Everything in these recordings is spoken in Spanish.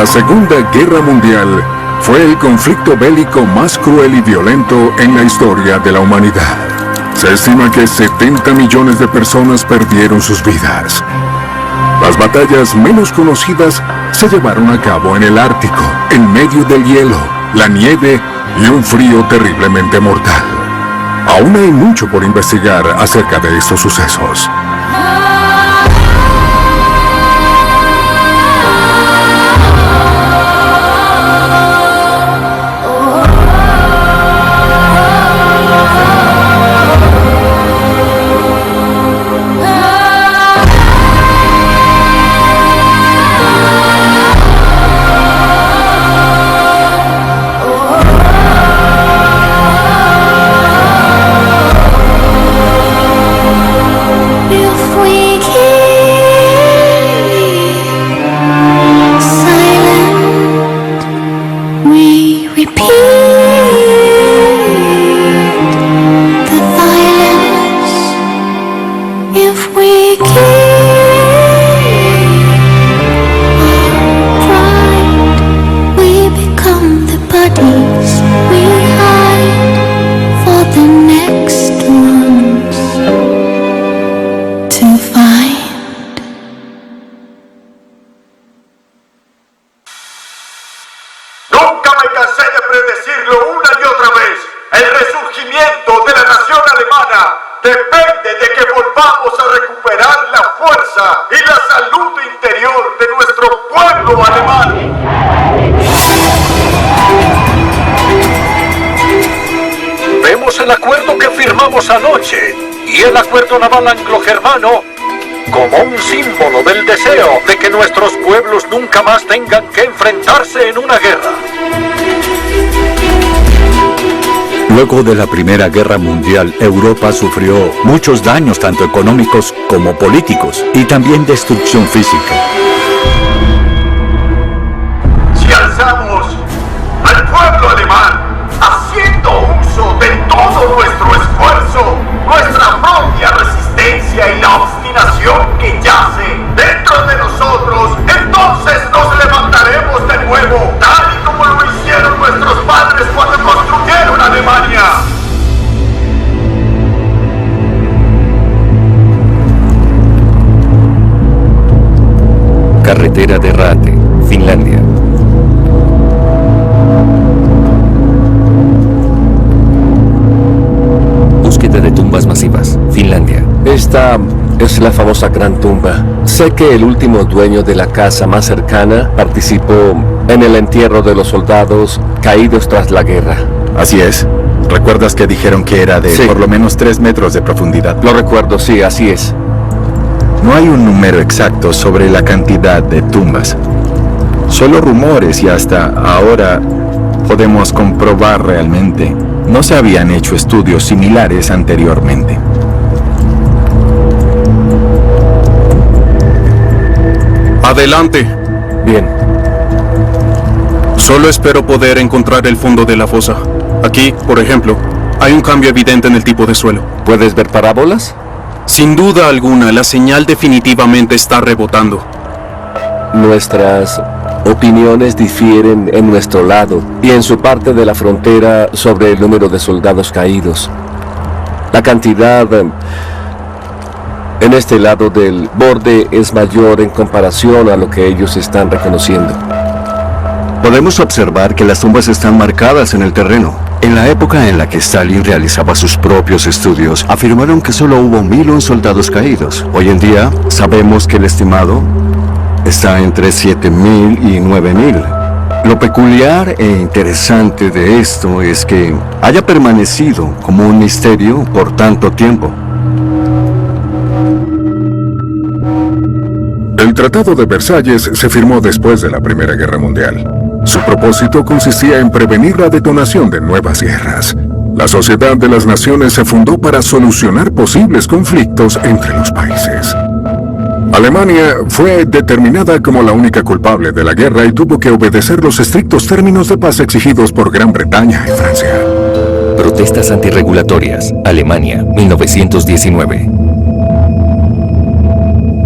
La Segunda Guerra Mundial fue el conflicto bélico más cruel y violento en la historia de la humanidad. Se estima que 70 millones de personas perdieron sus vidas. Las batallas menos conocidas se llevaron a cabo en el Ártico, en medio del hielo, la nieve y un frío terriblemente mortal. Aún hay mucho por investigar acerca de estos sucesos. Anoche y el acuerdo naval anglo-germano como un símbolo del deseo de que nuestros pueblos nunca más tengan que enfrentarse en una guerra. Luego de la Primera Guerra Mundial, Europa sufrió muchos daños tanto económicos como políticos y también destrucción física. Si alzamos al pueblo alemán haciendo uso de todo nuestro esfuerzo, nuestra propia resistencia y la obstinación que yace dentro de nosotros, entonces nos levantaremos de nuevo, tal y como lo hicieron nuestros padres cuando construyeron Alemania. Carretera de Raate, Finlandia. Búsqueda de tumbas masivas, Finlandia. Esta es la famosa Gran Tumba. Sé que el último dueño de la casa más cercana participó en el entierro de los soldados caídos tras la guerra. Así es. ¿Recuerdas que dijeron que era de por lo menos 3 metros de profundidad? Lo recuerdo, sí, así es. No hay un número exacto sobre la cantidad de tumbas. Solo rumores y hasta ahora podemos comprobar realmente. No se habían hecho estudios similares anteriormente. Adelante. Bien. Solo espero poder encontrar el fondo de la fosa. Aquí, por ejemplo, hay un cambio evidente en el tipo de suelo. ¿Puedes ver parábolas? Sin duda alguna, la señal definitivamente está rebotando. Nuestras opiniones difieren en nuestro lado y en su parte de la frontera sobre el número de soldados caídos. La cantidad en este lado del borde es mayor en comparación a lo que ellos están reconociendo. Podemos observar que las tumbas están marcadas en el terreno. En la época en la que Stalin realizaba sus propios estudios, afirmaron que solo hubo 1.001 soldados caídos. Hoy en día, sabemos que el estimado está entre 7.000 y 9.000. Lo peculiar e interesante de esto es que haya permanecido como un misterio por tanto tiempo. El Tratado de Versalles se firmó después de la Primera Guerra Mundial. Su propósito consistía en prevenir la detonación de nuevas guerras. La Sociedad de las Naciones se fundó para solucionar posibles conflictos entre los países. Alemania fue determinada como la única culpable de la guerra y tuvo que obedecer los estrictos términos de paz exigidos por Gran Bretaña y Francia. Protestas antirregulatorias, Alemania, 1919.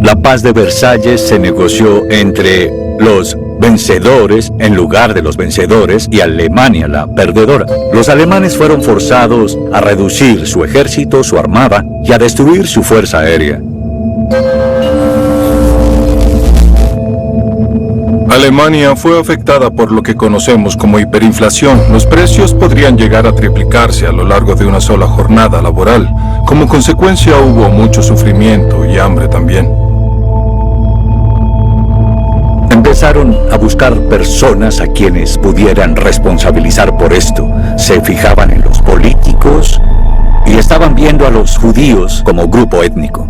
La paz de Versalles se negoció entre los vencedores en lugar de los vencedores y Alemania la perdedora. Los alemanes fueron forzados a reducir su ejército, su armada y a destruir su fuerza aérea. Alemania fue afectada por lo que conocemos como hiperinflación. Los precios podrían llegar a triplicarse a lo largo de una sola jornada laboral. Como consecuencia hubo mucho sufrimiento y hambre también. Empezaron a buscar personas a quienes pudieran responsabilizar por esto. Se fijaban en los políticos y estaban viendo a los judíos como grupo étnico.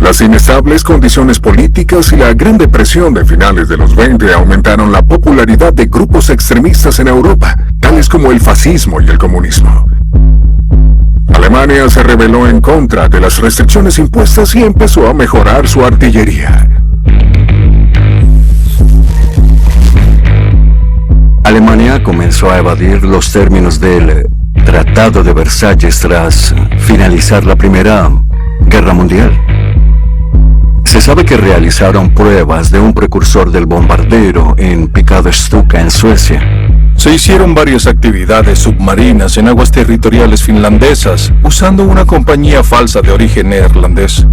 Las inestables condiciones políticas y la Gran Depresión de finales de los 20 aumentaron la popularidad de grupos extremistas en Europa, tales como el fascismo y el comunismo. Alemania se rebeló en contra de las restricciones impuestas y empezó a mejorar su artillería. Alemania comenzó a evadir los términos del Tratado de Versalles tras finalizar la Primera Guerra Mundial. Se sabe que realizaron pruebas de un precursor del bombardero en Picado Stuka, en Suecia. Se hicieron varias actividades submarinas en aguas territoriales finlandesas, usando una compañía falsa de origen neerlandés.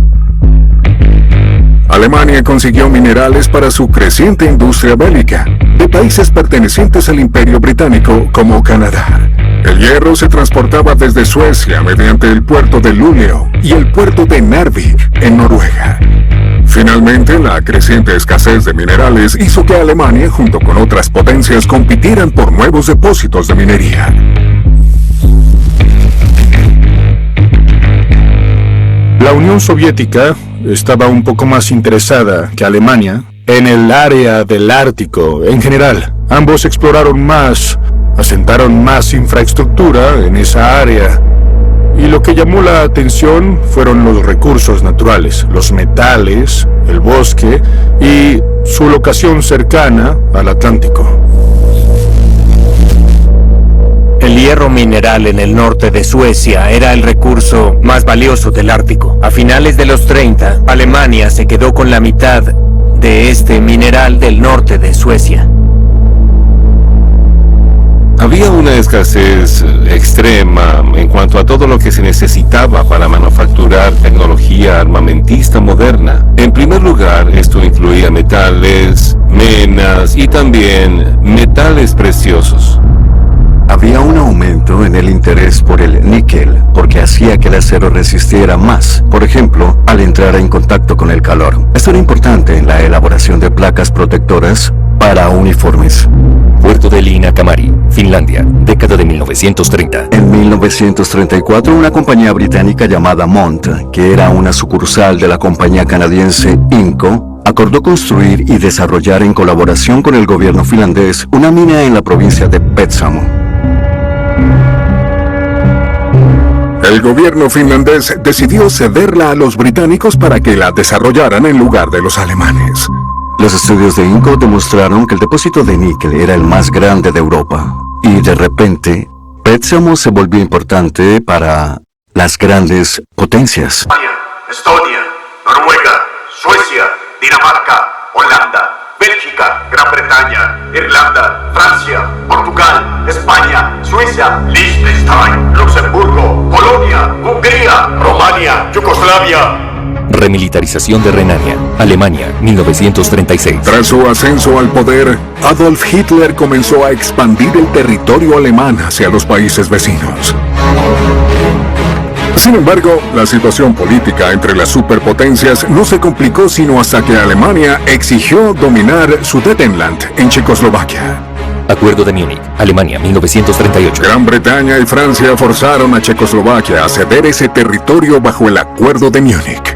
Alemania consiguió minerales para su creciente industria bélica, de países pertenecientes al Imperio Británico como Canadá. El hierro se transportaba desde Suecia mediante el puerto de Luleå y el puerto de Narvik, en Noruega. Finalmente, la creciente escasez de minerales hizo que Alemania, junto con otras potencias, compitieran por nuevos depósitos de minería. La Unión Soviética estaba un poco más interesada que Alemania en el área del Ártico en general. Ambos exploraron más, asentaron más infraestructura en esa área. Y lo que llamó la atención fueron los recursos naturales, los metales, el bosque y su locación cercana al Atlántico. El hierro mineral en el norte de Suecia era el recurso más valioso del Ártico. A finales de los 30, Alemania se quedó con la mitad de este mineral del norte de Suecia. Había una escasez extrema en cuanto a todo lo que se necesitaba para manufacturar tecnología armamentista moderna. En primer lugar, esto incluía metales, menas y también metales preciosos. Había un aumento en el interés por el níquel, porque hacía que el acero resistiera más, por ejemplo, al entrar en contacto con el calor. Esto era importante en la elaboración de placas protectoras para uniformes. Puerto de Linnanmäki, Finlandia, década de 1930. En 1934, una compañía británica llamada Mont, que era una sucursal de la compañía canadiense Inco, acordó construir y desarrollar en colaboración con el gobierno finlandés una mina en la provincia de Petsamo. El gobierno finlandés decidió cederla a los británicos para que la desarrollaran en lugar de los alemanes. Los estudios de Inco demostraron que el depósito de níquel era el más grande de Europa. Y de repente, Petsamo se volvió importante para las grandes potencias. España, Estonia, Noruega, Suecia, Dinamarca, Holanda, Bélgica, Gran Bretaña, Irlanda, Francia, Portugal, España, Suiza, Liechtenstein, Luxemburgo, Polonia, Hungría, Rumania, Yugoslavia. Remilitarización de Renania, Alemania, 1936. Tras su ascenso al poder, Adolf Hitler comenzó a expandir el territorio alemán hacia los países vecinos. Sin embargo, la situación política entre las superpotencias no se complicó sino hasta que Alemania exigió dominar Sudetenland en Checoslovaquia. Acuerdo de Múnich, Alemania, 1938. Gran Bretaña y Francia forzaron a Checoslovaquia a ceder ese territorio bajo el Acuerdo de Múnich.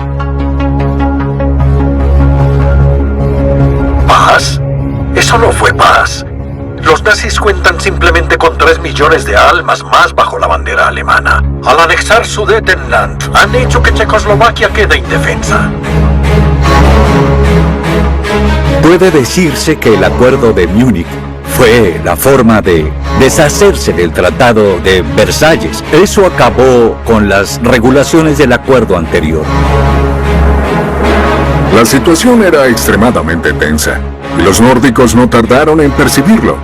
¿Paz? Eso no fue paz. Los nazis cuentan simplemente con 3 millones de almas más bajo la bandera alemana. Al anexar Sudetenland, han hecho que Checoslovaquia quede indefensa. Puede decirse que el Acuerdo de Múnich fue la forma de deshacerse del Tratado de Versalles. Eso acabó con las regulaciones del acuerdo anterior. La situación era extremadamente tensa, y los nórdicos no tardaron en percibirlo.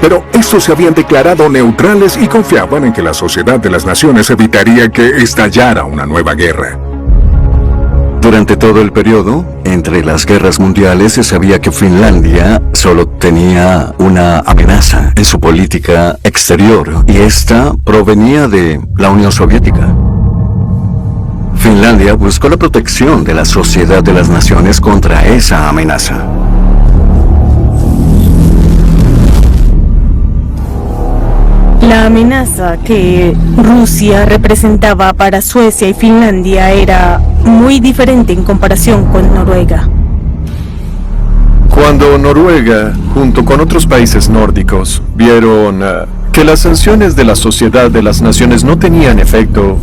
Pero estos se habían declarado neutrales y confiaban en que la Sociedad de las Naciones evitaría que estallara una nueva guerra. Durante todo el periodo, entre las guerras mundiales, se sabía que Finlandia solo tenía una amenaza en su política exterior, y esta provenía de la Unión Soviética. Finlandia buscó la protección de la Sociedad de las Naciones contra esa amenaza. La amenaza que Rusia representaba para Suecia y Finlandia era muy diferente en comparación con Noruega. Cuando Noruega, junto con otros países nórdicos, vieron que las sanciones de la Sociedad de las Naciones no tenían efecto,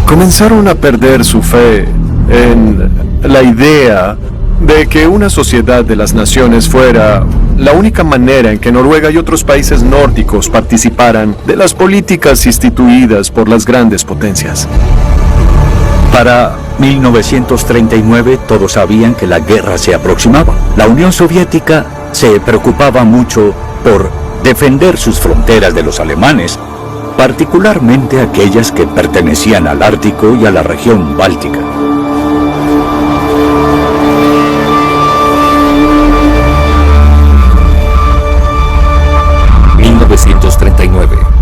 comenzaron a perder su fe en la idea de que una Sociedad de las Naciones fuera la única manera en que Noruega y otros países nórdicos participaran de las políticas instituidas por las grandes potencias. Para 1939 todos sabían que la guerra se aproximaba. La Unión Soviética se preocupaba mucho por defender sus fronteras de los alemanes, particularmente aquellas que pertenecían al Ártico y a la región báltica.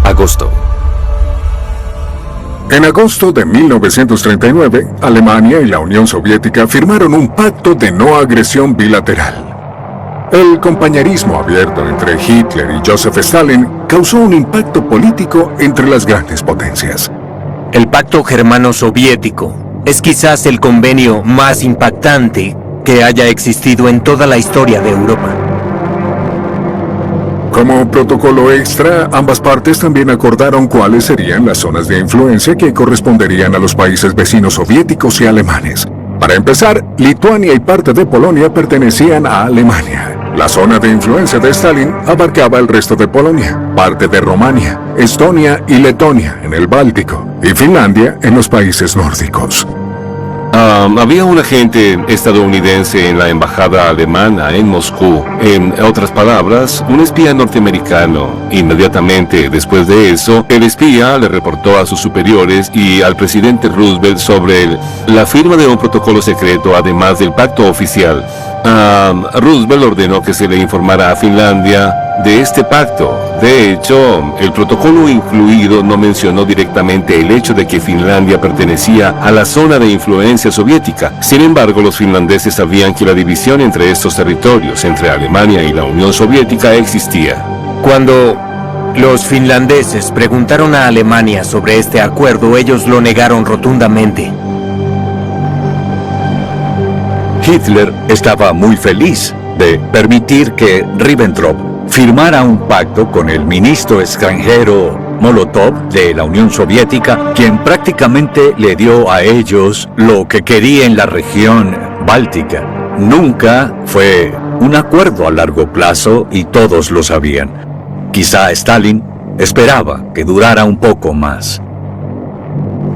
Agosto. En agosto de 1939, Alemania y la Unión Soviética firmaron un pacto de no agresión bilateral. El compañerismo abierto entre Hitler y Joseph Stalin causó un impacto político entre las grandes potencias. El Pacto Germano-Soviético es quizás el convenio más impactante que haya existido en toda la historia de Europa. Como protocolo extra, ambas partes también acordaron cuáles serían las zonas de influencia que corresponderían a los países vecinos soviéticos y alemanes. Para empezar, Lituania y parte de Polonia pertenecían a Alemania. La zona de influencia de Stalin abarcaba el resto de Polonia, parte de Rumania, Estonia y Letonia en el Báltico, y Finlandia en los países nórdicos. Había un agente estadounidense en la embajada alemana en Moscú. En otras palabras, un espía norteamericano. Inmediatamente después de eso, el espía le reportó a sus superiores y al presidente Roosevelt sobre la firma de un protocolo secreto, además del pacto oficial. Roosevelt ordenó que se le informara a Finlandia de este pacto. De hecho, el protocolo incluido no mencionó directamente el hecho de que Finlandia pertenecía a la zona de influencia soviética. Sin embargo, los finlandeses sabían que la división entre estos territorios, entre Alemania y la Unión Soviética, existía. Cuando los finlandeses preguntaron a Alemania sobre este acuerdo, ellos lo negaron rotundamente. Hitler estaba muy feliz de permitir que Ribbentrop firmara un pacto con el ministro extranjero Molotov de la Unión Soviética, quien prácticamente le dio a ellos lo que quería en la región báltica. Nunca fue un acuerdo a largo plazo y todos lo sabían. Quizá Stalin esperaba que durara un poco más.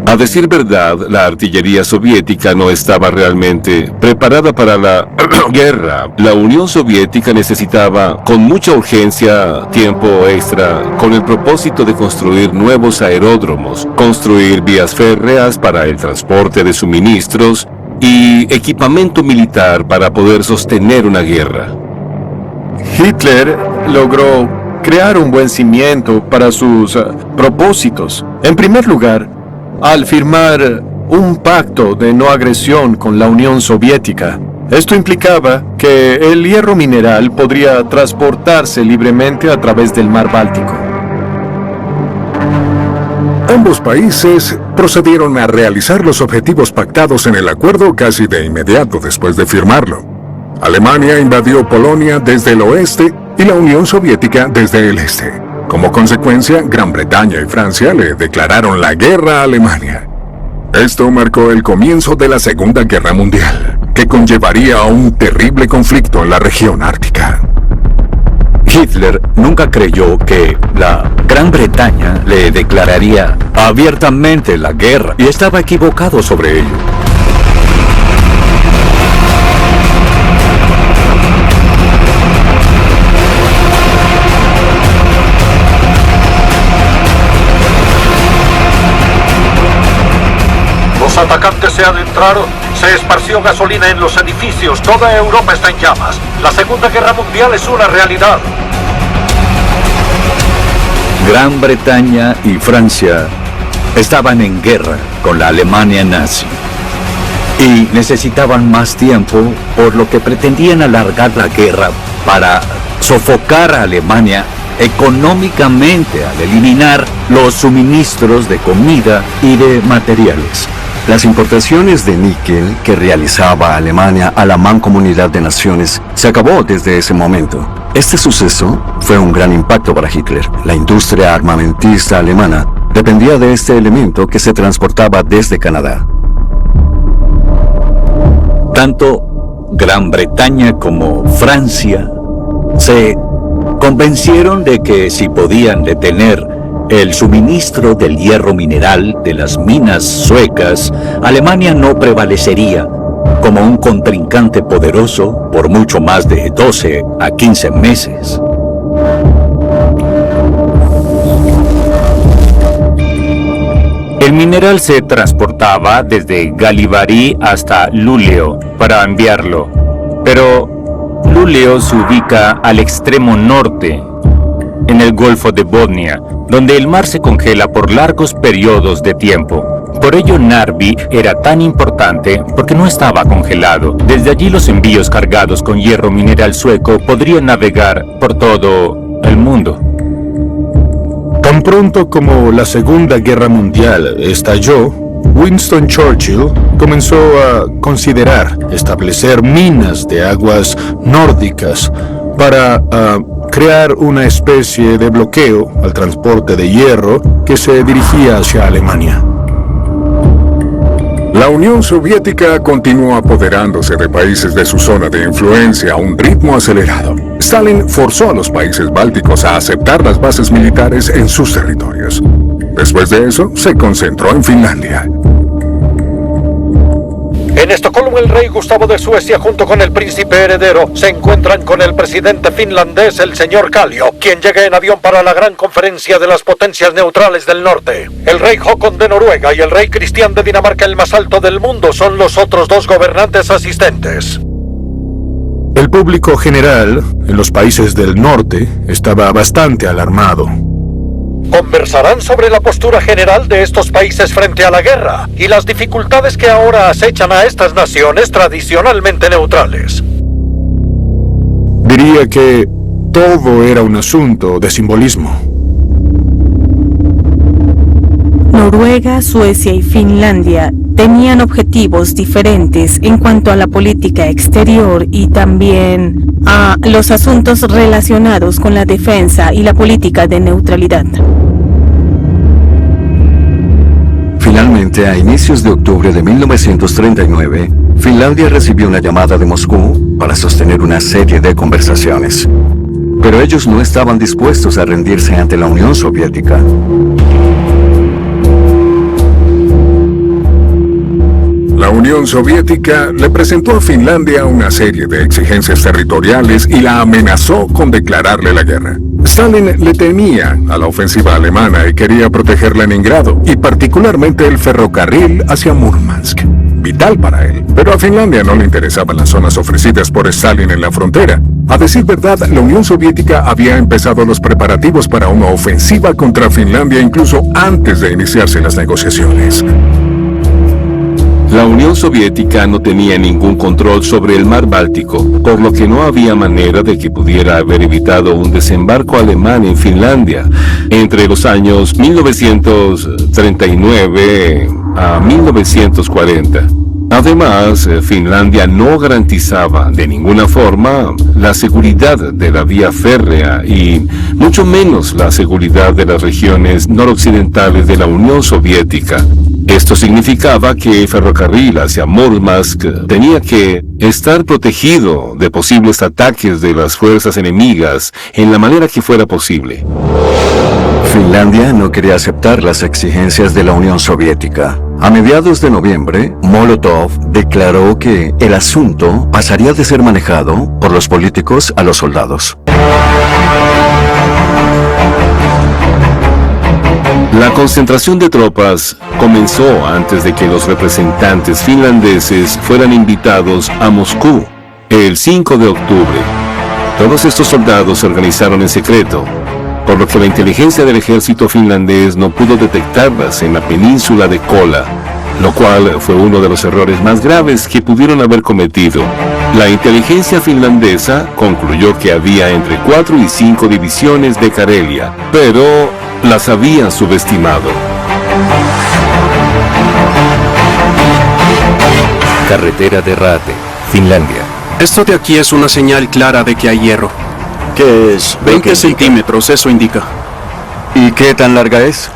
A decir verdad, la artillería soviética no estaba realmente preparada para la guerra. La Unión Soviética necesitaba con mucha urgencia tiempo extra con el propósito de construir nuevos aeródromos, construir vías férreas para el transporte de suministros y equipamiento militar para poder sostener una guerra. Hitler logró crear un buen cimiento para sus propósitos. En primer lugar, al firmar un pacto de no agresión con la Unión Soviética, esto implicaba que el hierro mineral podría transportarse libremente a través del mar Báltico. Ambos países procedieron a realizar los objetivos pactados en el acuerdo casi de inmediato después de firmarlo. Alemania invadió Polonia desde el oeste y la Unión Soviética desde el este. Como consecuencia, Gran Bretaña y Francia le declararon la guerra a Alemania. Esto marcó el comienzo de la Segunda Guerra Mundial, que conllevaría a un terrible conflicto en la región ártica. Hitler nunca creyó que la Gran Bretaña le declararía abiertamente la guerra y estaba equivocado sobre ello. atacantes se adentraron, se esparció gasolina en los edificios, toda Europa está en llamas. La Segunda Guerra Mundial es una realidad. Gran Bretaña y Francia estaban en guerra con la Alemania nazi y necesitaban más tiempo, por lo que pretendían alargar la guerra para sofocar a Alemania económicamente al eliminar los suministros de comida y de materiales. Las importaciones de níquel que realizaba Alemania a la Mancomunidad de Naciones se acabó desde ese momento. Este suceso fue un gran impacto para Hitler. La industria armamentista alemana dependía de este elemento que se transportaba desde Canadá. Tanto Gran Bretaña como Francia se convencieron de que si podían detener el suministro del hierro mineral de las minas suecas, Alemania no prevalecería como un contrincante poderoso por mucho más de 12 a 15 meses. El mineral se transportaba desde Gallipoli hasta Luleå para enviarlo, pero Luleå se ubica al extremo norte, en el Golfo de Botnia, donde el mar se congela por largos periodos de tiempo. Por ello Narvik era tan importante porque no estaba congelado. Desde allí los envíos cargados con hierro mineral sueco podrían navegar por todo el mundo. Tan pronto como la Segunda Guerra Mundial estalló, Winston Churchill comenzó a considerar establecer minas de aguas nórdicas para crear una especie de bloqueo al transporte de hierro que se dirigía hacia Alemania. La Unión Soviética continuó apoderándose de países de su zona de influencia a un ritmo acelerado. Stalin forzó a los países bálticos a aceptar las bases militares en sus territorios. Después de eso, se concentró en Finlandia. En Estocolmo, el rey Gustavo de Suecia junto con el príncipe heredero se encuentran con el presidente finlandés, el señor Kallio, quien llega en avión para la gran conferencia de las potencias neutrales del norte. El rey Håkon de Noruega y el rey Cristián de Dinamarca, el más alto del mundo, son los otros dos gobernantes asistentes. El público general en los países del norte estaba bastante alarmado. Conversarán sobre la postura general de estos países frente a la guerra y las dificultades que ahora acechan a estas naciones tradicionalmente neutrales. Diría que todo era un asunto de simbolismo. Noruega, Suecia y Finlandia tenían objetivos diferentes en cuanto a la política exterior y también a los asuntos relacionados con la defensa y la política de neutralidad. Finalmente, a inicios de octubre de 1939, Finlandia recibió una llamada de Moscú para sostener una serie de conversaciones. Pero ellos no estaban dispuestos a rendirse ante la Unión Soviética. La Unión Soviética le presentó a Finlandia una serie de exigencias territoriales y la amenazó con declararle la guerra. Stalin le temía a la ofensiva alemana y quería proteger Leningrado, y particularmente el ferrocarril hacia Murmansk, vital para él. Pero a Finlandia no le interesaban las zonas ofrecidas por Stalin en la frontera. A decir verdad, la Unión Soviética había empezado los preparativos para una ofensiva contra Finlandia incluso antes de iniciarse las negociaciones. La Unión Soviética no tenía ningún control sobre el mar Báltico, por lo que no había manera de que pudiera haber evitado un desembarco alemán en Finlandia entre los años 1939 a 1940. Además, Finlandia no garantizaba de ninguna forma la seguridad de la vía férrea y mucho menos la seguridad de las regiones noroccidentales de la Unión Soviética. Esto significaba que el ferrocarril hacia Murmansk tenía que estar protegido de posibles ataques de las fuerzas enemigas en la manera que fuera posible. Finlandia no quería aceptar las exigencias de la Unión Soviética. A mediados de noviembre, Molotov declaró que el asunto pasaría de ser manejado por los políticos a los soldados. La concentración de tropas comenzó antes de que los representantes finlandeses fueran invitados a Moscú el 5 de octubre. Todos estos soldados se organizaron en secreto, por lo que la inteligencia del ejército finlandés no pudo detectarlas en la península de Kola, lo cual fue uno de los errores más graves que pudieron haber cometido. La inteligencia finlandesa concluyó que había entre 4 y 5 divisiones de Karelia, pero las habían subestimado. Carretera de Raate, Finlandia. Esto de aquí es una señal clara de que hay hierro. ¿Qué es? 20 centímetros, eso indica. ¿Y qué tan larga es?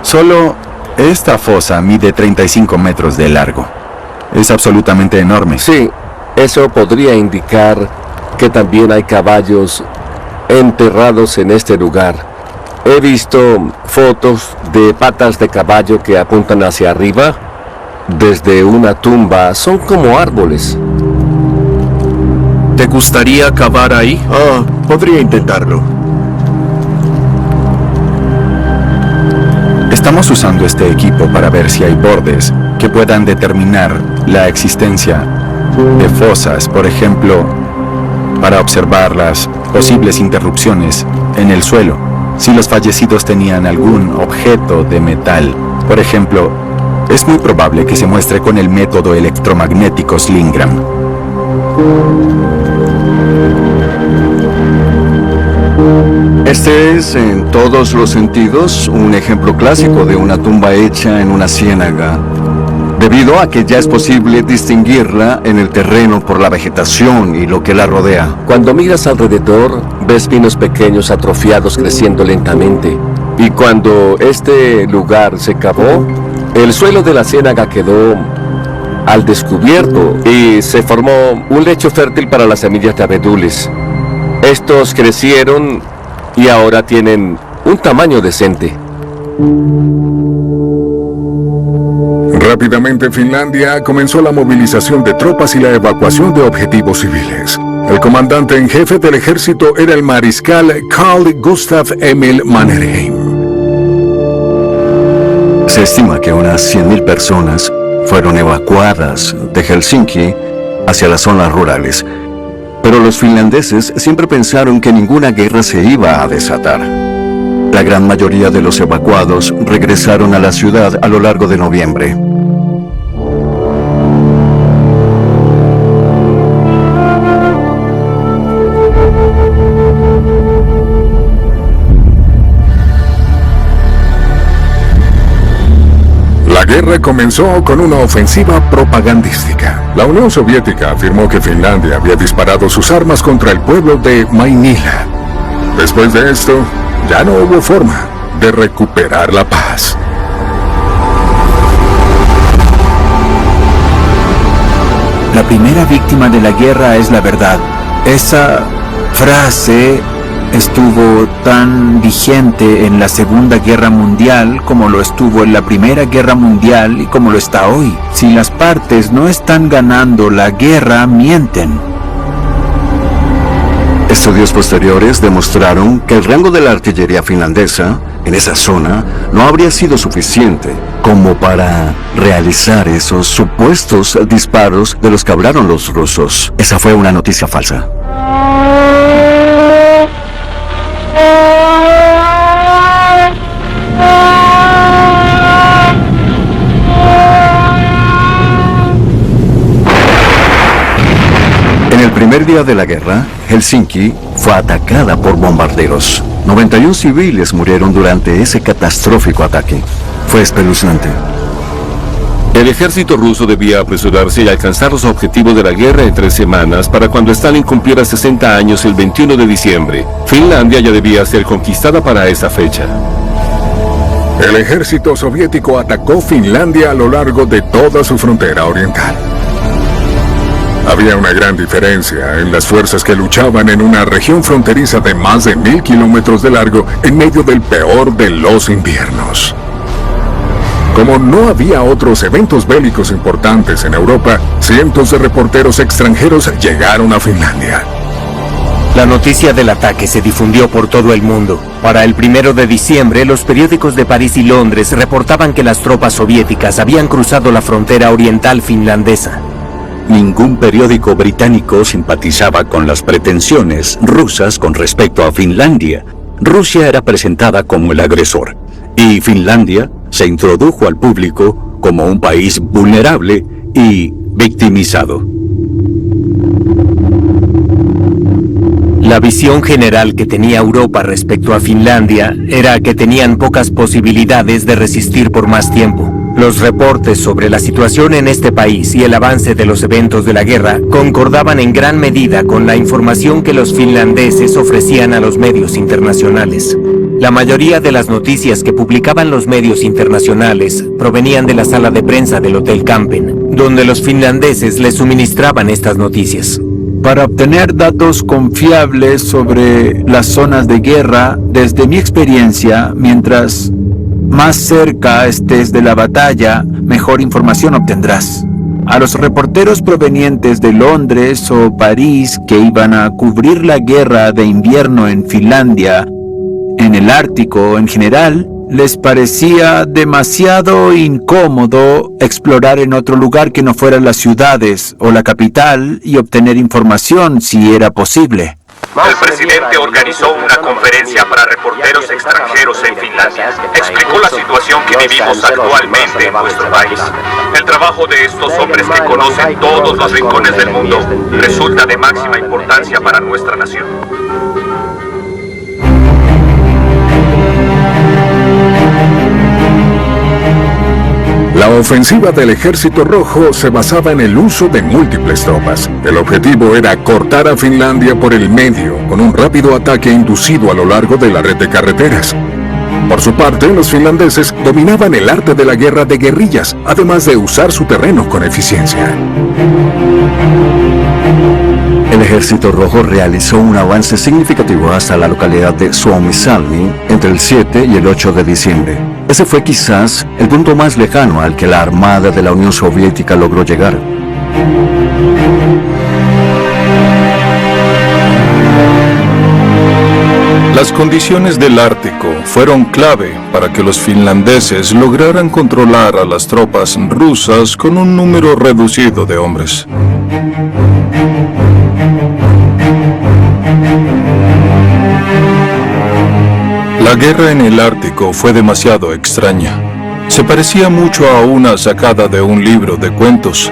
Solo esta fosa mide 35 metros de largo. Es absolutamente enorme. Sí, eso podría indicar que también hay caballos enterrados en este lugar. He visto fotos de patas de caballo que apuntan hacia arriba. Desde una tumba, son como árboles. ¿Te gustaría cavar ahí? Podría intentarlo. Estamos usando este equipo para ver si hay bordes que puedan determinar la existencia de fosas, por ejemplo, para observar las posibles interrupciones en el suelo. Si los fallecidos tenían algún objeto de metal, por ejemplo, es muy probable que se muestre con el método electromagnético Slingram. Este es, en todos los sentidos, un ejemplo clásico de una tumba hecha en una ciénaga, debido a que ya es posible distinguirla en el terreno por la vegetación y lo que la rodea. Cuando miras alrededor, ves pinos pequeños atrofiados creciendo lentamente. Y cuando este lugar se cavó, el suelo de la ciénaga quedó al descubierto y se formó un lecho fértil para las semillas de abedules. Estos crecieron y ahora tienen un tamaño decente. Rápidamente Finlandia comenzó la movilización de tropas y la evacuación de objetivos civiles. El comandante en jefe del ejército era el mariscal Carl Gustaf Emil Mannerheim. Se estima que unas 100.000 personas fueron evacuadas de Helsinki hacia las zonas rurales. Pero los finlandeses siempre pensaron que ninguna guerra se iba a desatar. La gran mayoría de los evacuados regresaron a la ciudad a lo largo de noviembre. La guerra comenzó con una ofensiva propagandística. La Unión Soviética afirmó que Finlandia había disparado sus armas contra el pueblo de Mainila. Después de esto, ya no hubo forma de recuperar la paz. La primera víctima de la guerra es la verdad. Esa frase estuvo tan vigente en la Segunda Guerra Mundial como lo estuvo en la Primera Guerra Mundial y como lo está hoy. Si las partes no están ganando la guerra, mienten. Estudios posteriores demostraron que el rango de la artillería finlandesa en esa zona no habría sido suficiente como para realizar esos supuestos disparos de los que hablaron los rusos. Esa fue una noticia falsa. En el primer día de la guerra, Helsinki fue atacada por bombarderos. 91 civiles murieron durante ese catastrófico ataque. Fue espeluznante. El ejército ruso debía apresurarse y alcanzar los objetivos de la guerra en 3 semanas para cuando Stalin cumpliera 60 años el 21 de diciembre. Finlandia ya debía ser conquistada para esa fecha. El ejército soviético atacó Finlandia a lo largo de toda su frontera oriental. Había una gran diferencia en las fuerzas que luchaban en una región fronteriza de más de 1000 kilómetros de largo en medio del peor de los inviernos. Como no había otros eventos bélicos importantes en Europa, cientos de reporteros extranjeros llegaron a Finlandia. La noticia del ataque se difundió por todo el mundo. Para el 1 de diciembre, los periódicos de París y Londres reportaban que las tropas soviéticas habían cruzado la frontera oriental finlandesa. Ningún periódico británico simpatizaba con las pretensiones rusas con respecto a Finlandia. Rusia era presentada como el agresor, y Finlandia se introdujo al público como un país vulnerable y victimizado. La visión general que tenía Europa respecto a Finlandia era que tenían pocas posibilidades de resistir por más tiempo. Los reportes sobre la situación en este país y el avance de los eventos de la guerra concordaban en gran medida con la información que los finlandeses ofrecían a los medios internacionales. La mayoría de las noticias que publicaban los medios internacionales provenían de la sala de prensa del Hotel Campen, donde los finlandeses les suministraban estas noticias. Para obtener datos confiables sobre las zonas de guerra, desde mi experiencia, mientras más cerca estés de la batalla, mejor información obtendrás. A los reporteros provenientes de Londres o París que iban a cubrir la guerra de invierno en Finlandia, en el Ártico en general, les parecía demasiado incómodo explorar en otro lugar que no fueran las ciudades o la capital y obtener información si era posible. El presidente organizó una conferencia para reporteros extranjeros en Finlandia. Explicó la situación que vivimos actualmente en nuestro país. El trabajo de estos hombres que conocen todos los rincones del mundo resulta de máxima importancia para nuestra nación. La ofensiva del Ejército Rojo se basaba en el uso de múltiples tropas. El objetivo era cortar a Finlandia por el medio, con un rápido ataque inducido a lo largo de la red de carreteras. Por su parte, los finlandeses dominaban el arte de la guerra de guerrillas, además de usar su terreno con eficiencia. El Ejército Rojo realizó un avance significativo hasta la localidad de Suomisalmi entre el 7 y el 8 de diciembre. Ese fue quizás el punto más lejano al que la Armada de la Unión Soviética logró llegar. Las condiciones del Ártico fueron clave para que los finlandeses lograran controlar a las tropas rusas con un número reducido de hombres. La guerra en el Ártico fue demasiado extraña. Se parecía mucho a una sacada de un libro de cuentos.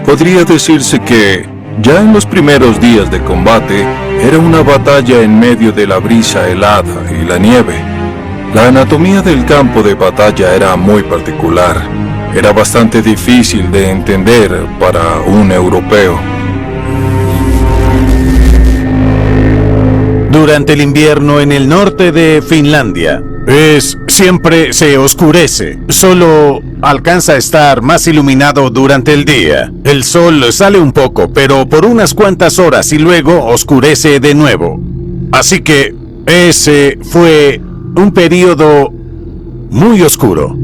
Podría decirse que, ya en los primeros días de combate, era una batalla en medio de la brisa helada y la nieve. La anatomía del campo de batalla era muy particular. Era bastante difícil de entender para un europeo. Durante el invierno en el norte de Finlandia, siempre se oscurece. Solo alcanza a estar más iluminado durante el día. El sol sale un poco, pero por unas cuantas horas y luego oscurece de nuevo. Así que ese fue un periodo muy oscuro.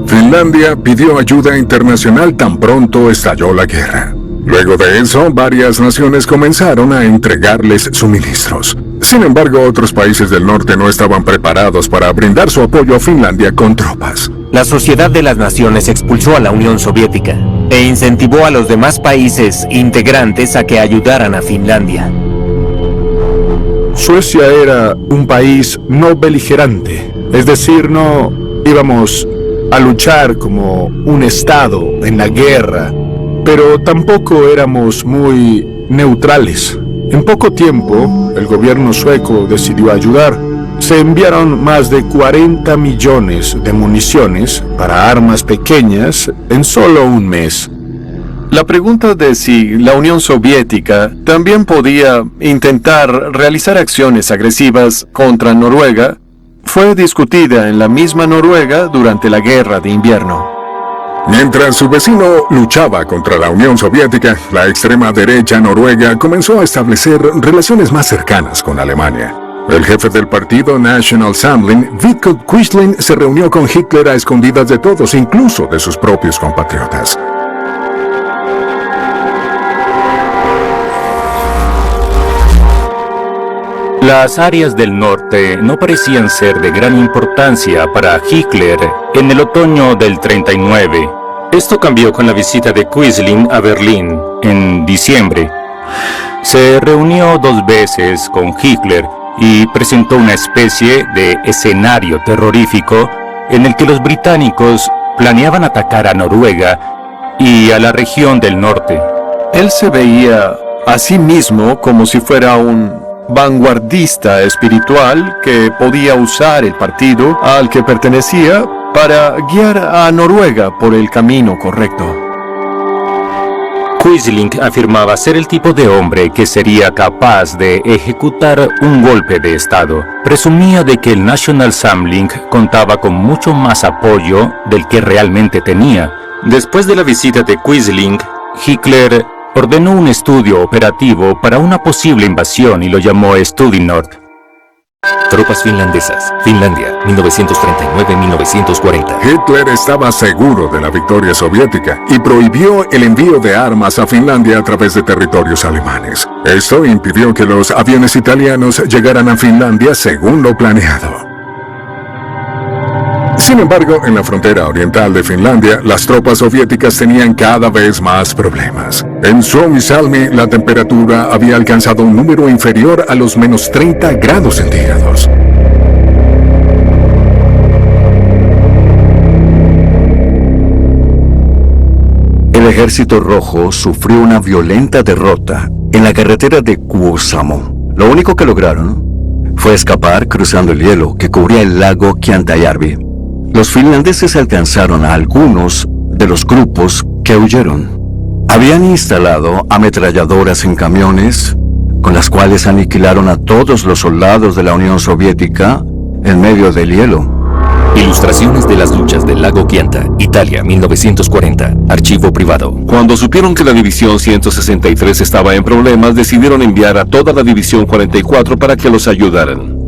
Finlandia pidió ayuda internacional tan pronto estalló la guerra. Luego de eso, varias naciones comenzaron a entregarles suministros. Sin embargo, otros países del norte no estaban preparados para brindar su apoyo a Finlandia con tropas. La Sociedad de las Naciones expulsó a la Unión Soviética e incentivó a los demás países integrantes a que ayudaran a Finlandia. Suecia era un país no beligerante, es decir, no íbamos a luchar como un estado en la guerra, pero tampoco éramos muy neutrales. En poco tiempo, el gobierno sueco decidió ayudar. Se enviaron más de 40 millones de municiones para armas pequeñas en solo un mes. La pregunta de si la Unión Soviética también podía intentar realizar acciones agresivas contra Noruega fue discutida en la misma Noruega durante la Guerra de Invierno. Mientras su vecino luchaba contra la Unión Soviética, la extrema derecha noruega comenzó a establecer relaciones más cercanas con Alemania. El jefe del partido National Samling, Vidkun Quisling, se reunió con Hitler a escondidas de todos, incluso de sus propios compatriotas. Las áreas del norte no parecían ser de gran importancia para Hitler en el otoño del 39. Esto cambió con la visita de Quisling a Berlín en diciembre. Se reunió 2 veces con Hitler y presentó una especie de escenario terrorífico en el que los británicos planeaban atacar a Noruega y a la región del norte. Él se veía a sí mismo como si fuera un vanguardista espiritual que podía usar el partido al que pertenecía para guiar a Noruega por el camino correcto. Quisling afirmaba ser el tipo de hombre que sería capaz de ejecutar un golpe de Estado. Presumía de que el National Samling contaba con mucho más apoyo del que realmente tenía. Después de la visita de Quisling, Hitler ordenó un estudio operativo para una posible invasión y lo llamó Study Nord. Tropas finlandesas. Finlandia, 1939-1940. Hitler estaba seguro de la victoria soviética y prohibió el envío de armas a Finlandia a través de territorios alemanes. Esto impidió que los aviones italianos llegaran a Finlandia según lo planeado. Sin embargo, en la frontera oriental de Finlandia, las tropas soviéticas tenían cada vez más problemas. En Suomi-Salmi, la temperatura había alcanzado un número inferior a los menos 30 grados centígrados. El Ejército Rojo sufrió una violenta derrota en la carretera de Kuusamo. Lo único que lograron fue escapar cruzando el hielo que cubría el lago Kiantajärvi. Los finlandeses alcanzaron a algunos de los grupos que huyeron. Habían instalado ametralladoras en camiones, con las cuales aniquilaron a todos los soldados de la Unión Soviética en medio del hielo. Ilustraciones de las luchas del lago Chianta, Italia, 1940. Archivo privado. Cuando supieron que la División 163 estaba en problemas, decidieron enviar a toda la División 44 para que los ayudaran.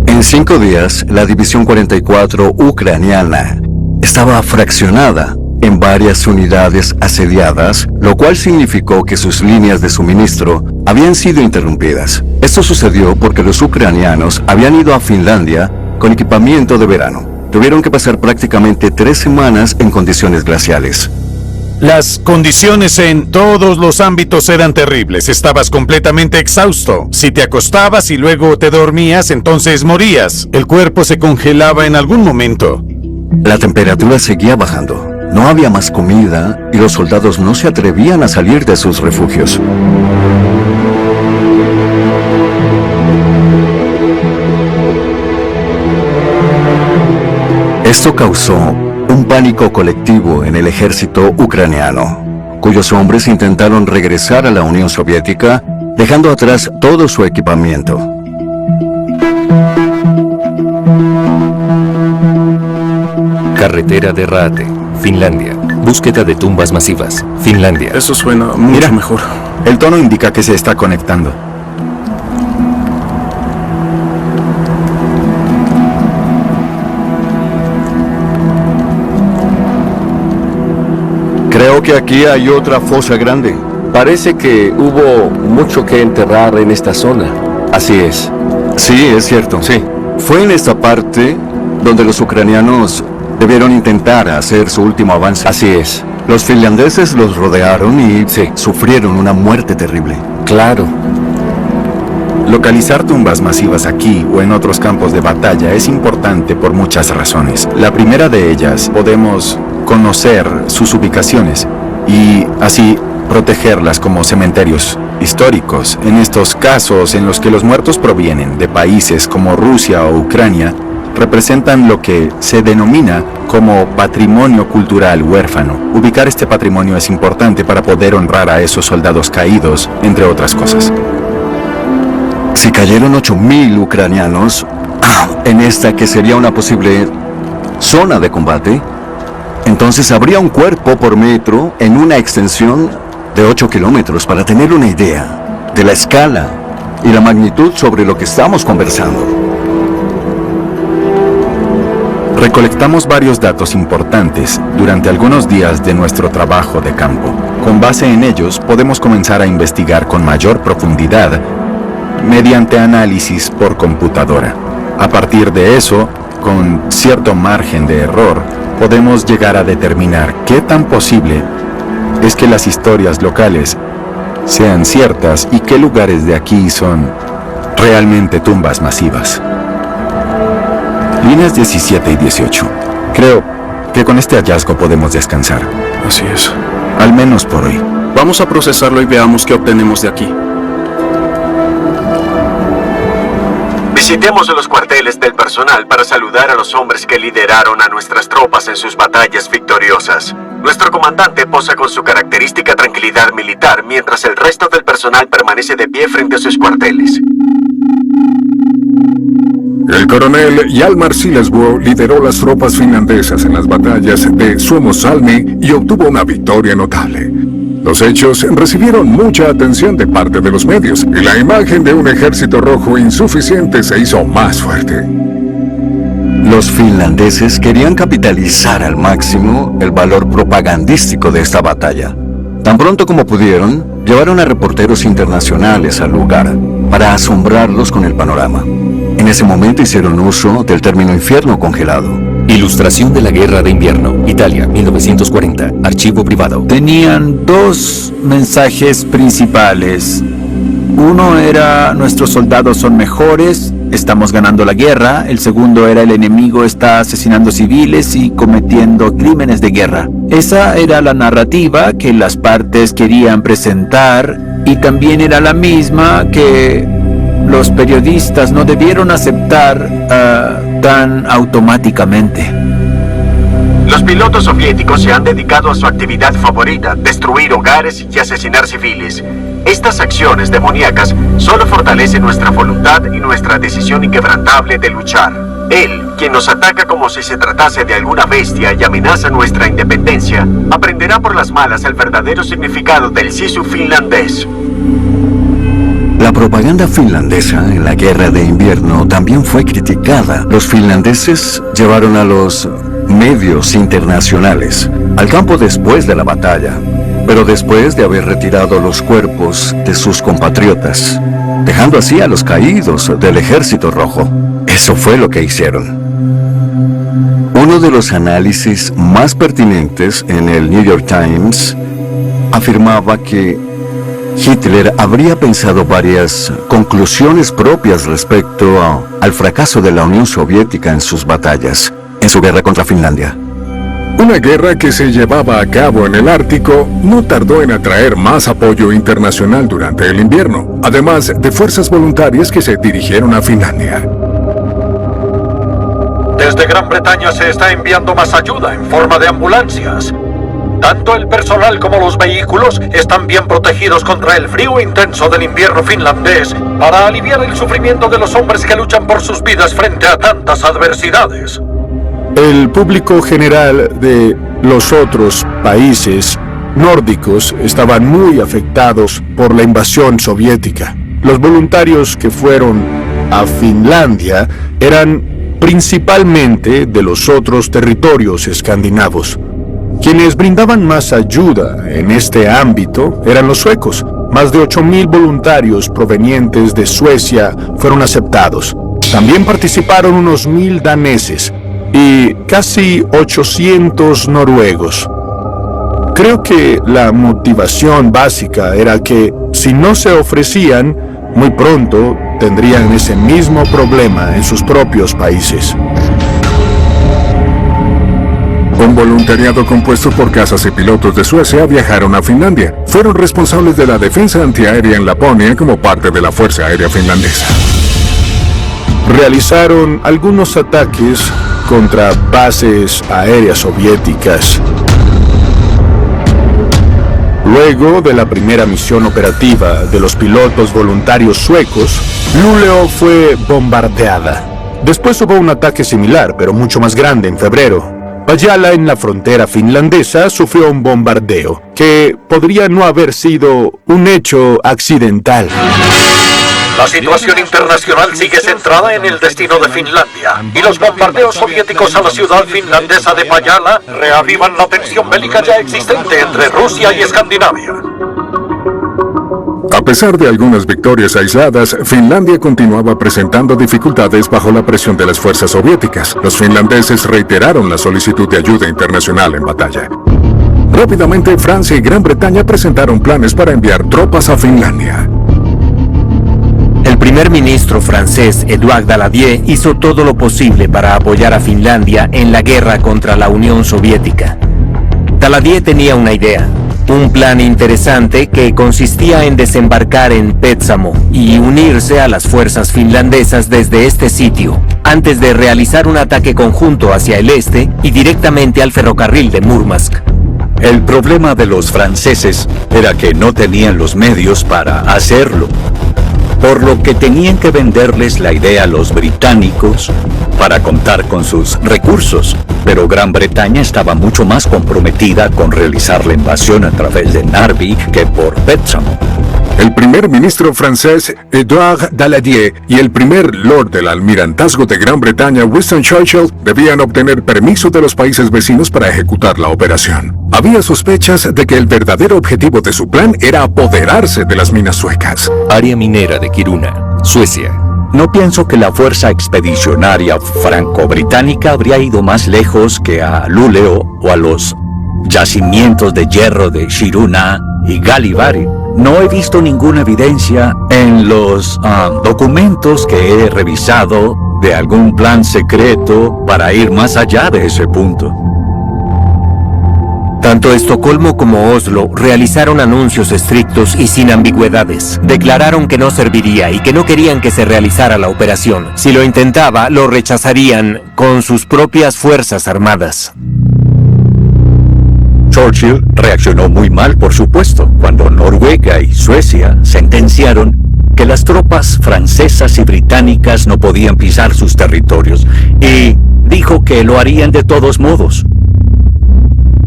En 5 días, la División 44 ucraniana estaba fraccionada en varias unidades asediadas, lo cual significó que sus líneas de suministro habían sido interrumpidas. Esto sucedió porque los ucranianos habían ido a Finlandia con equipamiento de verano. Tuvieron que pasar prácticamente 3 semanas en condiciones glaciales. Las condiciones en todos los ámbitos eran terribles. Estabas completamente exhausto. Si te acostabas y luego te dormías, entonces morías. El cuerpo se congelaba en algún momento. La temperatura seguía bajando. No había más comida y los soldados no se atrevían a salir de sus refugios. Esto causó un pánico colectivo en el ejército ucraniano, cuyos hombres intentaron regresar a la Unión Soviética, dejando atrás todo su equipamiento. Carretera de Raate, Finlandia. Búsqueda de tumbas masivas, Finlandia. Eso suena mucho mejor. El tono indica que se está conectando. Creo que aquí hay otra fosa grande. Parece que hubo mucho que enterrar en esta zona. Así es. Sí, es cierto. Sí. Fue en esta parte donde los ucranianos debieron intentar hacer su último avance. Así es. Los finlandeses los rodearon y sufrieron una muerte terrible. Claro. Localizar tumbas masivas aquí o en otros campos de batalla es importante por muchas razones. La primera de ellas, podemos conocer sus ubicaciones y así protegerlas como cementerios históricos. En estos casos en los que los muertos provienen de países como Rusia o Ucrania, representan lo que se denomina como patrimonio cultural huérfano. Ubicar este patrimonio es importante para poder honrar a esos soldados caídos, entre otras cosas. Si cayeron 8.000 ucranianos en esta que sería una posible zona de combate, entonces habría un cuerpo por metro en una extensión de 8 kilómetros para tener una idea de la escala y la magnitud sobre lo que estamos conversando. Recolectamos varios datos importantes durante algunos días de nuestro trabajo de campo. Con base en ellos, podemos comenzar a investigar con mayor profundidad mediante análisis por computadora. A partir de eso, con cierto margen de error, podemos llegar a determinar qué tan posible es que las historias locales sean ciertas y qué lugares de aquí son realmente tumbas masivas. Líneas 17 y 18. Creo que con este hallazgo podemos descansar. Así es. Al menos por hoy. Vamos a procesarlo y veamos qué obtenemos de aquí. Visitemos los cuarteles del personal para saludar a los hombres que lideraron a nuestras tropas en sus batallas victoriosas. Nuestro comandante posa con su característica tranquilidad militar mientras el resto del personal permanece de pie frente a sus cuarteles. El coronel Hjalmar Silesbo lideró las tropas finlandesas en las batallas de Suomussalmi y obtuvo una victoria notable. Los hechos recibieron mucha atención de parte de los medios y la imagen de un ejército rojo insuficiente se hizo más fuerte. Los finlandeses querían capitalizar al máximo el valor propagandístico de esta batalla. Tan pronto como pudieron, llevaron a reporteros internacionales al lugar para asombrarlos con el panorama. En ese momento hicieron uso del término infierno congelado. Ilustración de la Guerra de Invierno, Italia, 1940, archivo privado. Tenían dos mensajes principales. Uno era: nuestros soldados son mejores, estamos ganando la guerra. El segundo era: el enemigo está asesinando civiles y cometiendo crímenes de guerra. Esa era la narrativa que las partes querían presentar y también era la misma que los periodistas no debieron aceptar tan automáticamente. Los pilotos soviéticos se han dedicado a su actividad favorita, destruir hogares y asesinar civiles. Estas acciones demoníacas solo fortalecen nuestra voluntad y nuestra decisión inquebrantable de luchar. Él, quien nos ataca como si se tratase de alguna bestia y amenaza nuestra independencia, aprenderá por las malas el verdadero significado del sisu finlandés. La propaganda finlandesa en la Guerra de Invierno también fue criticada. Los finlandeses llevaron a los medios internacionales al campo después de la batalla, pero después de haber retirado los cuerpos de sus compatriotas, dejando así a los caídos del Ejército Rojo. Eso fue lo que hicieron. Uno de los análisis más pertinentes en el New York Times afirmaba que Hitler habría pensado varias conclusiones propias respecto al fracaso de la Unión Soviética en sus batallas, en su guerra contra Finlandia. Una guerra que se llevaba a cabo en el Ártico no tardó en atraer más apoyo internacional durante el invierno, además de fuerzas voluntarias que se dirigieron a Finlandia. Desde Gran Bretaña se está enviando más ayuda en forma de ambulancias. Tanto el personal como los vehículos están bien protegidos contra el frío intenso del invierno finlandés para aliviar el sufrimiento de los hombres que luchan por sus vidas frente a tantas adversidades. El público general de los otros países nórdicos estaban muy afectados por la invasión soviética. Los voluntarios que fueron a Finlandia eran principalmente de los otros territorios escandinavos. Quienes brindaban más ayuda en este ámbito eran los suecos. Más de 8,000 voluntarios provenientes de Suecia fueron aceptados. También participaron unos 1,000 daneses y casi 800 noruegos. Creo que la motivación básica era que si no se ofrecían, muy pronto tendrían ese mismo problema en sus propios países. Un voluntariado compuesto por cazas y pilotos de Suecia viajaron a Finlandia. Fueron responsables de la defensa antiaérea en Laponia como parte de la Fuerza Aérea Finlandesa. Realizaron algunos ataques contra bases aéreas soviéticas. Luego de la primera misión operativa de los pilotos voluntarios suecos, Luleå fue bombardeada. Después hubo un ataque similar, pero mucho más grande en febrero. Pajala, en la frontera finlandesa, sufrió un bombardeo que podría no haber sido un hecho accidental. La situación internacional sigue centrada en el destino de Finlandia, y los bombardeos soviéticos a la ciudad finlandesa de Pajala reavivan la tensión bélica ya existente entre Rusia y Escandinavia. A pesar de algunas victorias aisladas, Finlandia continuaba presentando dificultades bajo la presión de las fuerzas soviéticas. Los finlandeses reiteraron la solicitud de ayuda internacional en batalla. Rápidamente, Francia y Gran Bretaña presentaron planes para enviar tropas a Finlandia. El primer ministro francés Édouard Daladier hizo todo lo posible para apoyar a Finlandia en la guerra contra la Unión Soviética. Daladier tenía una idea, un plan interesante que consistía en desembarcar en Petsamo y unirse a las fuerzas finlandesas desde este sitio, antes de realizar un ataque conjunto hacia el este y directamente al ferrocarril de Murmansk. El problema de los franceses era que no tenían los medios para hacerlo, por lo que tenían que venderles la idea a los británicos para contar con sus recursos. Pero Gran Bretaña estaba mucho más comprometida con realizar la invasión a través de Narvik que por Petsamo. El primer ministro francés Édouard Daladier y el primer lord del almirantazgo de Gran Bretaña Winston Churchill debían obtener permiso de los países vecinos para ejecutar la operación. Había sospechas de que el verdadero objetivo de su plan era apoderarse de las minas suecas. Área minera de Kiruna, Suecia. No pienso que la fuerza expedicionaria franco-británica habría ido más lejos que a Luleå o a los yacimientos de hierro de Kiruna y Gällivare. No he visto ninguna evidencia en los documentos que he revisado de algún plan secreto para ir más allá de ese punto. Tanto Estocolmo como Oslo realizaron anuncios estrictos y sin ambigüedades. Declararon que no serviría y que no querían que se realizara la operación. Si lo intentaba, lo rechazarían con sus propias fuerzas armadas. Churchill reaccionó muy mal, por supuesto, cuando Noruega y Suecia sentenciaron que las tropas francesas y británicas no podían pisar sus territorios, y dijo que lo harían de todos modos.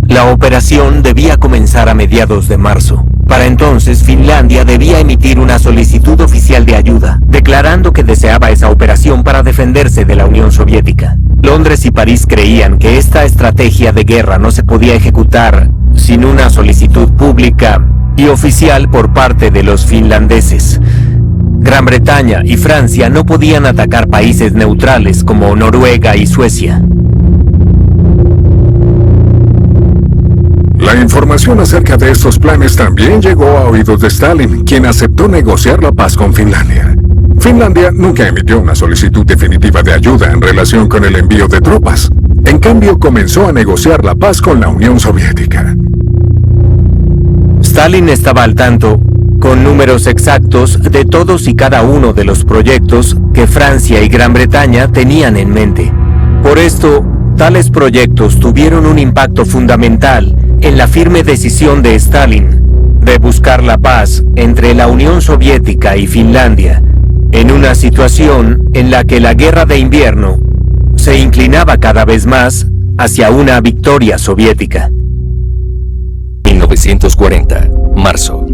La operación debía comenzar a mediados de marzo. Para entonces, Finlandia debía emitir una solicitud oficial de ayuda, declarando que deseaba esa operación para defenderse de la Unión Soviética. Londres y París creían que esta estrategia de guerra no se podía ejecutar sin una solicitud pública y oficial por parte de los finlandeses. Gran Bretaña y Francia no podían atacar países neutrales como Noruega y Suecia. La información acerca de estos planes también llegó a oídos de Stalin, quien aceptó negociar la paz con Finlandia. Finlandia nunca emitió una solicitud definitiva de ayuda en relación con el envío de tropas. En cambio, comenzó a negociar la paz con la Unión Soviética. Stalin estaba al tanto, con números exactos, de todos y cada uno de los proyectos que Francia y Gran Bretaña tenían en mente. Por esto, tales proyectos tuvieron un impacto fundamental en la firme decisión de Stalin de buscar la paz entre la Unión Soviética y Finlandia, en una situación en la que la guerra de invierno se inclinaba cada vez más hacia una victoria soviética. 1940, marzo.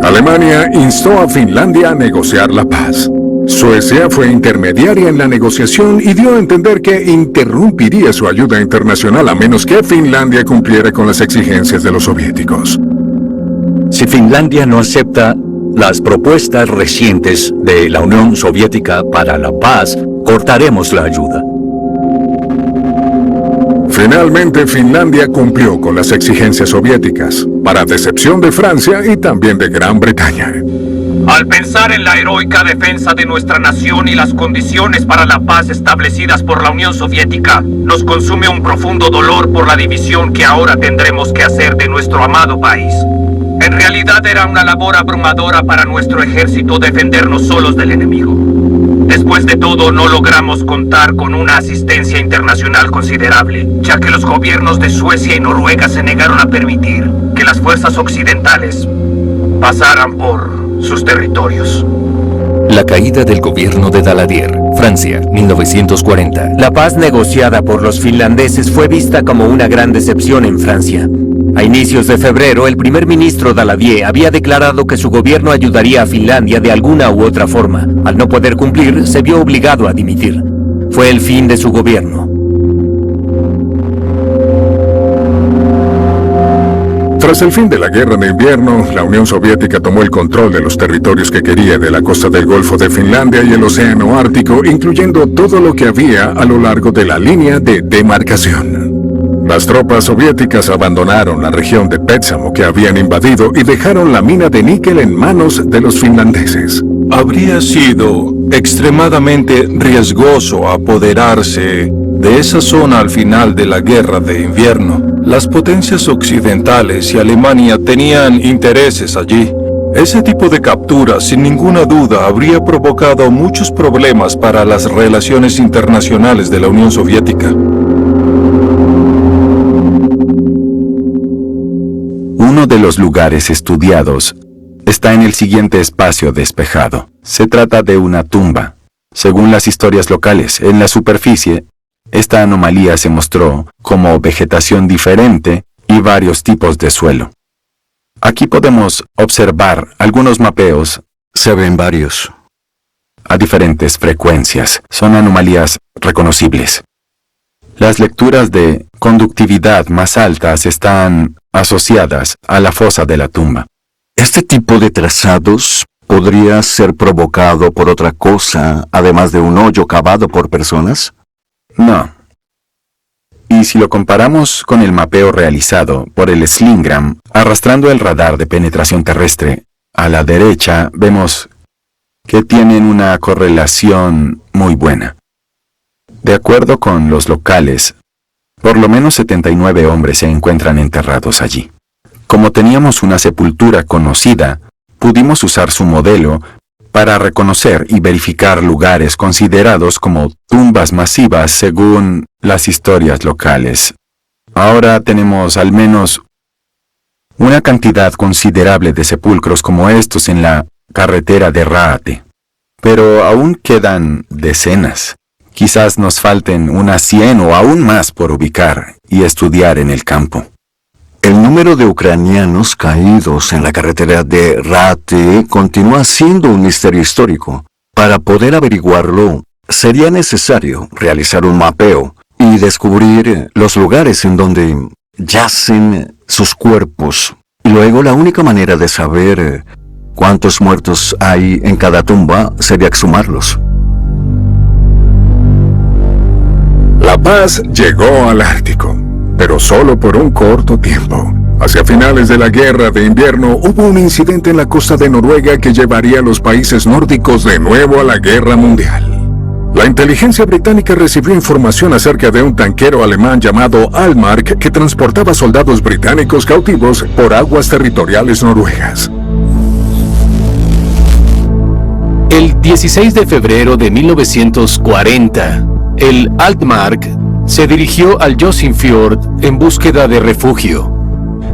Alemania instó a Finlandia a negociar la paz. Suecia fue intermediaria en la negociación y dio a entender que interrumpiría su ayuda internacional a menos que Finlandia cumpliera con las exigencias de los soviéticos. Si Finlandia no acepta las propuestas recientes de la Unión Soviética para la paz, cortaremos la ayuda. Finalmente, Finlandia cumplió con las exigencias soviéticas, para decepción de Francia y también de Gran Bretaña. Al pensar en la heroica defensa de nuestra nación y las condiciones para la paz establecidas por la Unión Soviética, nos consume un profundo dolor por la división que ahora tendremos que hacer de nuestro amado país. En realidad era una labor abrumadora para nuestro ejército defendernos solos del enemigo. Después de todo, no logramos contar con una asistencia internacional considerable, ya que los gobiernos de Suecia y Noruega se negaron a permitir que las fuerzas occidentales pasaran por sus territorios. La caída del gobierno de Daladier, Francia, 1940. La paz negociada por los finlandeses fue vista como una gran decepción en Francia. A inicios de febrero, el primer ministro Daladier había declarado que su gobierno ayudaría a Finlandia de alguna u otra forma. Al no poder cumplir, se vio obligado a dimitir. Fue el fin de su gobierno. Tras el fin de la Guerra de Invierno, la Unión Soviética tomó el control de los territorios que quería de la costa del Golfo de Finlandia y el Océano Ártico, incluyendo todo lo que había a lo largo de la línea de demarcación. Las tropas soviéticas abandonaron la región de Petsamo que habían invadido y dejaron la mina de níquel en manos de los finlandeses. Habría sido extremadamente riesgoso apoderarse de esa zona al final de la Guerra de Invierno. Las potencias occidentales y Alemania tenían intereses allí. Ese tipo de captura, sin ninguna duda, habría provocado muchos problemas para las relaciones internacionales de la Unión Soviética. Uno de los lugares estudiados está en el siguiente espacio despejado. Se trata de una tumba. Según las historias locales, en la superficie, esta anomalía se mostró como vegetación diferente y varios tipos de suelo. Aquí podemos observar algunos mapeos. Se ven varios. A diferentes frecuencias. Son anomalías reconocibles. Las lecturas de conductividad más altas están asociadas a la fosa de la tumba. ¿Este tipo de trazados podría ser provocado por otra cosa, además de un hoyo cavado por personas? No. Y si lo comparamos con el mapeo realizado por el Slingram, arrastrando el radar de penetración terrestre, a la derecha vemos que tienen una correlación muy buena. De acuerdo con los locales, por lo menos 79 hombres se encuentran enterrados allí. Como teníamos una sepultura conocida, pudimos usar su modelo para reconocer y verificar lugares considerados como tumbas masivas según las historias locales. Ahora tenemos al menos una cantidad considerable de sepulcros como estos en la carretera de Raate. Pero aún quedan decenas. Quizás nos falten unas 100 o aún más por ubicar y estudiar en el campo. El número de ucranianos caídos en la carretera de Raate continúa siendo un misterio histórico. Para poder averiguarlo, sería necesario realizar un mapeo y descubrir los lugares en donde yacen sus cuerpos. Y luego la única manera de saber cuántos muertos hay en cada tumba sería exhumarlos. La paz llegó al Ártico, pero solo por un corto tiempo. Hacia finales de la Guerra de Invierno hubo un incidente en la costa de Noruega que llevaría a los países nórdicos de nuevo a la Guerra Mundial. La inteligencia británica recibió información acerca de un tanquero alemán llamado Almark que transportaba soldados británicos cautivos por aguas territoriales noruegas. El 16 de febrero de 1940, el Altmark se dirigió al Jøsenfjord en búsqueda de refugio.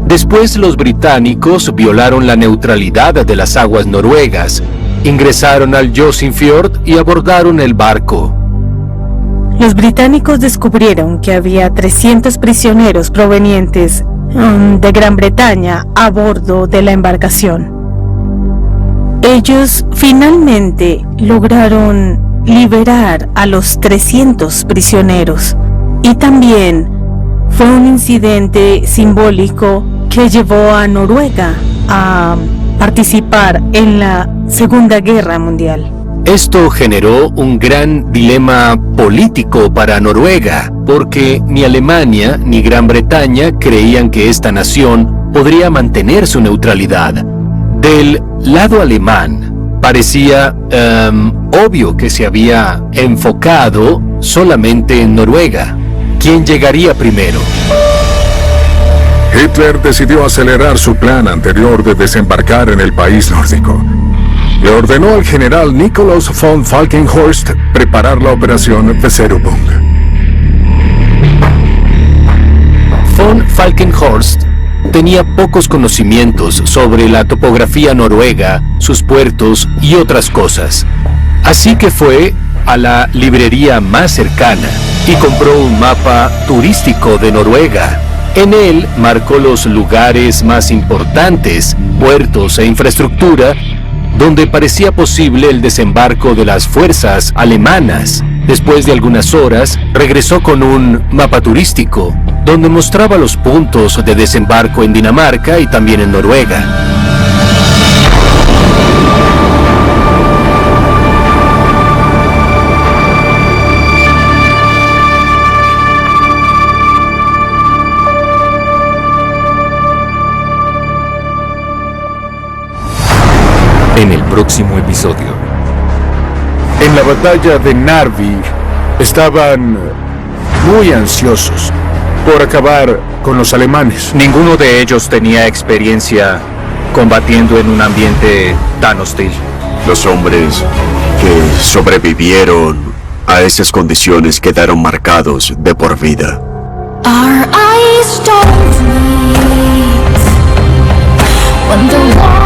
Después los británicos violaron la neutralidad de las aguas noruegas, ingresaron al Jøsenfjord y abordaron el barco. Los británicos descubrieron que había 300 prisioneros provenientes de Gran Bretaña a bordo de la embarcación. Ellos finalmente lograron liberar a los 300 prisioneros y también fue un incidente simbólico que llevó a Noruega a participar en la Segunda Guerra Mundial. Esto generó un gran dilema político para Noruega, porque ni Alemania ni Gran Bretaña creían que esta nación podría mantener su neutralidad. Del lado alemán, parecía obvio que se había enfocado solamente en Noruega. ¿Quién llegaría primero? Hitler decidió acelerar su plan anterior de desembarcar en el país nórdico. Le ordenó al general Nikolaus von Falkenhorst preparar la operación Weserübung. Von Falkenhorst tenía pocos conocimientos sobre la topografía noruega, sus puertos y otras cosas. Así que fue a la librería más cercana y compró un mapa turístico de Noruega. En él marcó los lugares más importantes, puertos e infraestructura, donde parecía posible el desembarco de las fuerzas alemanas. Después de algunas horas, regresó con un mapa turístico donde mostraba los puntos de desembarco en Dinamarca y también en Noruega. En el próximo episodio. En la batalla de Narvik estaban muy ansiosos por acabar con los alemanes. Ninguno de ellos tenía experiencia combatiendo en un ambiente tan hostil. Los hombres que sobrevivieron a esas condiciones quedaron marcados de por vida. Our eyes don't meet when the